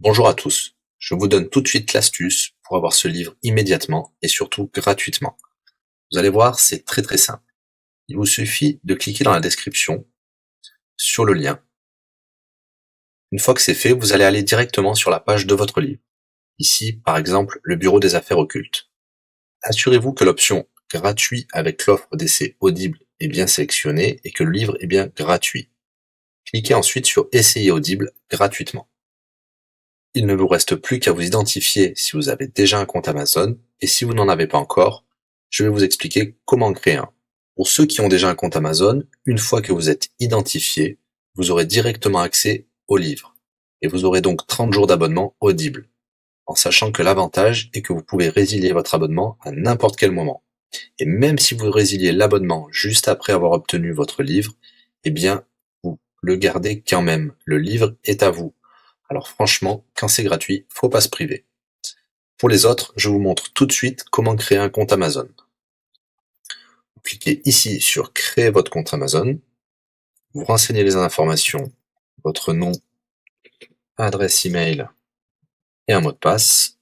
Bonjour à tous, je vous donne tout de suite l'astuce pour avoir ce livre immédiatement et surtout gratuitement. Vous allez voir, c'est très simple. Il vous suffit de cliquer dans la description sur le lien. Une fois que c'est fait, vous allez aller directement sur la page de votre livre. Ici, par exemple, le bureau des affaires occultes. Assurez-vous que l'option gratuit avec l'offre d'essai Audible est bien sélectionnée et que le livre est bien gratuit. Cliquez ensuite sur Essayer Audible gratuitement. Il ne vous reste plus qu'à vous identifier si vous avez déjà un compte Amazon, et si vous n'en avez pas encore, je vais vous expliquer comment créer un. Pour ceux qui ont déjà un compte Amazon, une fois que vous êtes identifié, vous aurez directement accès au livre, et vous aurez donc 30 jours d'abonnement Audible, en sachant que l'avantage est que vous pouvez résilier votre abonnement à n'importe quel moment. Et même si vous résiliez l'abonnement juste après avoir obtenu votre livre, eh bien, vous le gardez quand même. Le livre est à vous. Alors franchement, quand c'est gratuit, faut pas se priver. Pour les autres, je vous montre tout de suite comment créer un compte Amazon. Vous cliquez ici sur créer votre compte Amazon. Vous renseignez les informations, votre nom, adresse email et un mot de passe.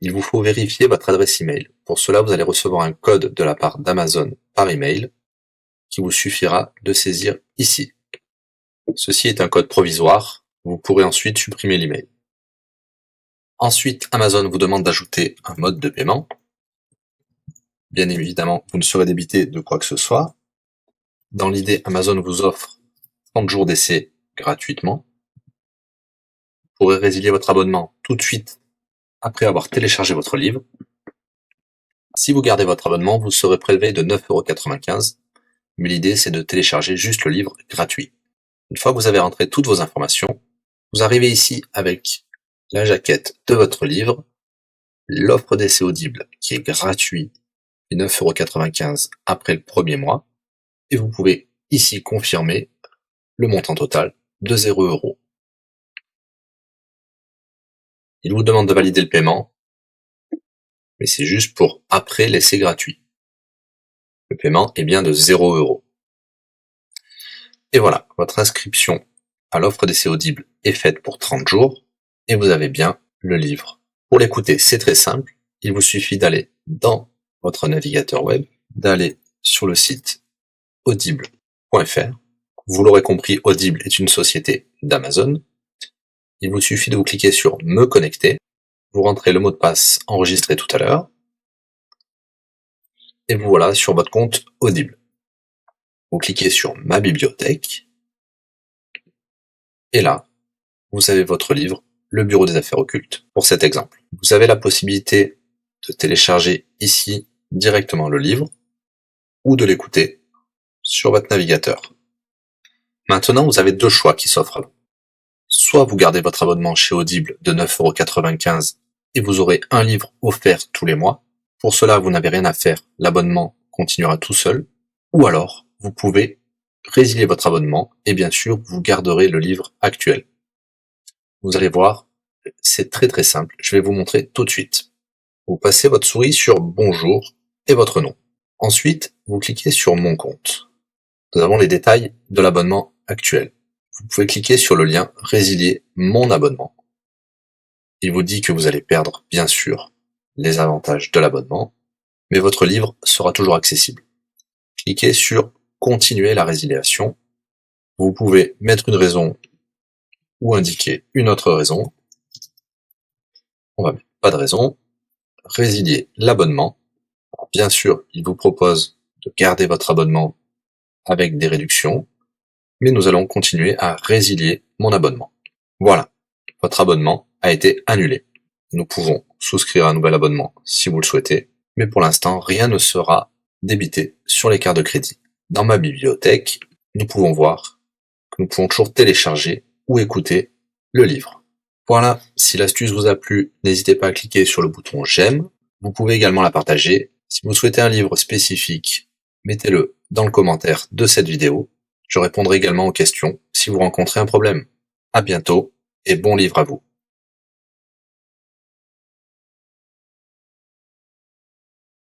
Il vous faut vérifier votre adresse email. Pour cela, vous allez recevoir un code de la part d'Amazon par email qui vous suffira de saisir ici. Ceci est un code provisoire. Vous pourrez ensuite supprimer l'email. Ensuite, Amazon vous demande d'ajouter un mode de paiement. Bien évidemment, vous ne serez débité de quoi que ce soit. Dans l'idée, Amazon vous offre 30 jours d'essai gratuitement. Vous pourrez résilier votre abonnement tout de suite après avoir téléchargé votre livre. Si vous gardez votre abonnement, vous serez prélevé de 9,95 €, mais l'idée c'est de télécharger juste le livre gratuit. Une fois que vous avez rentré toutes vos informations, vous arrivez ici avec la jaquette de votre livre, l'offre d'essai Audible qui est gratuit et 9,95 € après le premier mois, et vous pouvez ici confirmer le montant total de 0 €. Il vous demande de valider le paiement, mais c'est juste pour après l'essai gratuit. Le paiement est bien de 0 €. Et voilà, votre inscription à l'offre d'essai Audible est faite pour 30 jours, et vous avez bien le livre. Pour l'écouter, c'est très simple, il vous suffit d'aller dans votre navigateur web, d'aller sur le site audible.fr. Vous l'aurez compris, Audible est une société d'Amazon. Il vous suffit de vous cliquer sur Me connecter, vous rentrez le mot de passe enregistré tout à l'heure, et vous voilà sur votre compte Audible. Vous cliquez sur Ma bibliothèque, et là, vous avez votre livre, Le Bureau des affaires occultes, pour cet exemple. Vous avez la possibilité de télécharger ici directement le livre, ou de l'écouter sur votre navigateur. Maintenant, vous avez deux choix qui s'offrent à vous. Soit vous gardez votre abonnement chez Audible de 9,95 € et vous aurez un livre offert tous les mois. Pour cela, vous n'avez rien à faire, l'abonnement continuera tout seul. Ou alors, vous pouvez résilier votre abonnement et bien sûr, vous garderez le livre actuel. Vous allez voir, c'est très simple, je vais vous montrer tout de suite. Vous passez votre souris sur Bonjour et votre nom. Ensuite, vous cliquez sur Mon compte. Nous avons les détails de l'abonnement actuel. Vous pouvez cliquer sur le lien Résilier mon abonnement. Il vous dit que vous allez perdre, bien sûr, les avantages de l'abonnement, mais votre livre sera toujours accessible. Cliquez sur Continuer la résiliation. Vous pouvez mettre une raison ou indiquer une autre raison. On va mettre pas de raison. Résilier l'abonnement. Bien sûr, il vous propose de garder votre abonnement avec des réductions, mais nous allons continuer à résilier mon abonnement. Voilà, votre abonnement a été annulé. Nous pouvons souscrire un nouvel abonnement si vous le souhaitez, mais pour l'instant, rien ne sera débité sur les cartes de crédit. Dans ma bibliothèque, nous pouvons voir que nous pouvons toujours télécharger ou écouter le livre. Voilà, si l'astuce vous a plu, n'hésitez pas à cliquer sur le bouton j'aime. Vous pouvez également la partager. Si vous souhaitez un livre spécifique, mettez-le dans le commentaire de cette vidéo. Je répondrai également aux questions si vous rencontrez un problème. À bientôt et bon livre à vous.